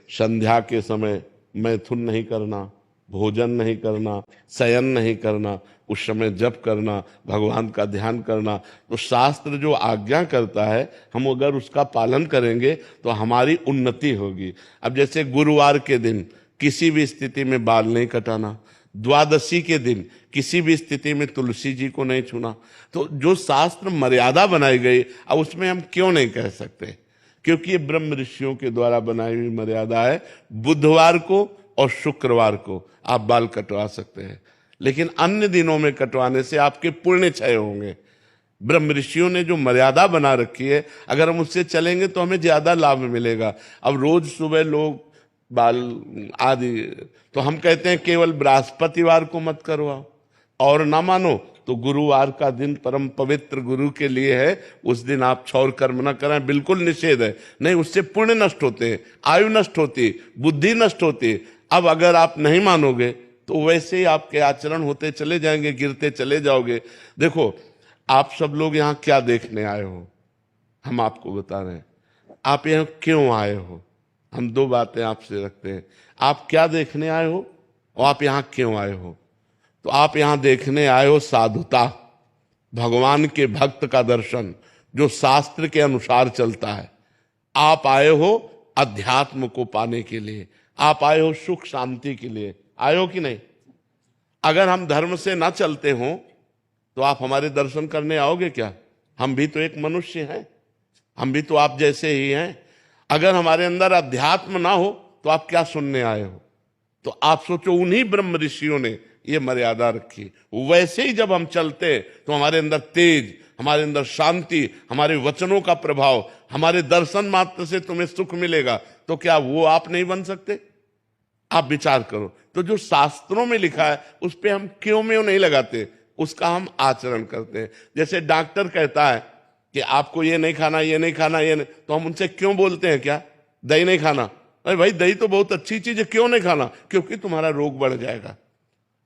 संध्या के समय मैथुन नहीं करना, भोजन नहीं करना, शयन नहीं करना, उस समय जप करना, भगवान का ध्यान करना। तो शास्त्र जो आज्ञा करता है, हम अगर उसका पालन करेंगे तो हमारी उन्नति होगी। अब जैसे गुरुवार के दिन किसी भी स्थिति में बाल नहीं कटाना, द्वादशी के दिन किसी भी स्थिति में तुलसी जी को नहीं छूना। तो जो शास्त्र मर्यादा बनाई गई, अब उसमें हम क्यों नहीं कह सकते? क्योंकि ये ब्रह्म ऋषियों के द्वारा बनाई हुई मर्यादा है। बुधवार को और शुक्रवार को आप बाल कटवा सकते हैं, लेकिन अन्य दिनों में कटवाने से आपके पुण्य क्षय होंगे। ब्रह्म ऋषियों ने जो मर्यादा बना रखी है, अगर हम उससे चलेंगे तो हमें ज्यादा लाभ मिलेगा। अब रोज सुबह लोग बाल आदि, तो हम कहते हैं केवल बृहस्पतिवार को मत करवाओ, और ना मानो तो गुरुवार का दिन परम पवित्र गुरु के लिए है, उस दिन आप क्षौर कर्म न करें, बिल्कुल निषेध है। नहीं, उससे पुण्य नष्ट होते हैं, आयु नष्ट होती है, बुद्धि नष्ट होती है। अब अगर आप नहीं मानोगे तो वैसे ही आपके आचरण होते चले जाएंगे, गिरते चले जाओगे। देखो, आप सब लोग यहाँ क्या देखने आए हो, हम आपको बता रहे हैं। आप यहाँ क्यों आए हो? हम दो बातें आपसे रखते हैं। आप क्या देखने आए हो और आप यहाँ क्यों आए हो? तो आप यहाँ देखने आए हो साधुता, भगवान के भक्त का दर्शन जो शास्त्र के अनुसार चलता है। आप आए हो अध्यात्म को पाने के लिए, आप आए हो सुख शांति के लिए। आए हो कि नहीं? अगर हम धर्म से ना चलते हो तो आप हमारे दर्शन करने आओगे क्या? हम भी तो एक मनुष्य हैं, हम भी तो आप जैसे ही हैं। अगर हमारे अंदर अध्यात्म ना हो तो आप क्या सुनने आए हो? तो आप सोचो, उन्हीं ब्रह्म ऋषियों ने ये मर्यादा रखी। वैसे ही जब हम चलते तो हमारे अंदर तेज, हमारे अंदर शांति, हमारे वचनों का प्रभाव, हमारे दर्शन मात्र से तुम्हें सुख मिलेगा। तो क्या वो आप नहीं बन सकते? आप विचार करो। तो जो शास्त्रों में लिखा है उस पे हम क्यों में नहीं लगाते, उसका हम आचरण करते हैं। जैसे डॉक्टर कहता है कि आपको ये नहीं खाना, ये नहीं खाना, ये नहीं, तो हम उनसे क्यों बोलते हैं क्या दही नहीं खाना? अरे भाई, दही तो बहुत अच्छी चीज है, क्यों नहीं खाना? क्योंकि तुम्हारा रोग बढ़ जाएगा।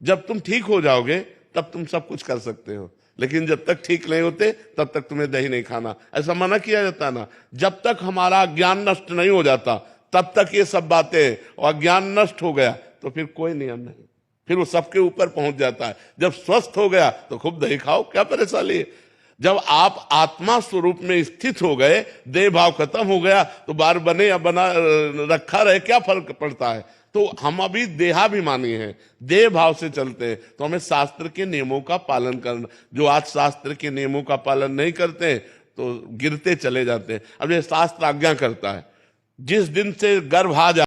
जब तुम ठीक हो जाओगे तब तुम सब कुछ कर सकते हो, लेकिन जब तक ठीक नहीं होते तब तक तुम्हें दही नहीं खाना, ऐसा मना किया जाता ना। जब तक हमारा ज्ञान नष्ट नहीं हो जाता तब तक ये सब बातें, और ज्ञान नष्ट हो गया तो फिर कोई नियम नहीं, फिर वो सबके ऊपर पहुंच जाता है। जब स्वस्थ हो गया तो खूब दही खाओ, क्या परेशानी है? जब आप आत्मा स्वरूप में स्थित हो गए, देह भाव खत्म हो गया, तो बार बने या बना रखा रहे, क्या फर्क पड़ता है? तो हम अभी देहाभिमानी हैं, देह भाव से चलते हैं। तो हमें शास्त्र के नियमों का पालन करना। जो आज शास्त्र के नियमों का पालन नहीं करते हैं तो गिरते चले जाते हैं। अब ये शास्त्र आज्ञा करता है, जिस दिन से गर्भ आ जाए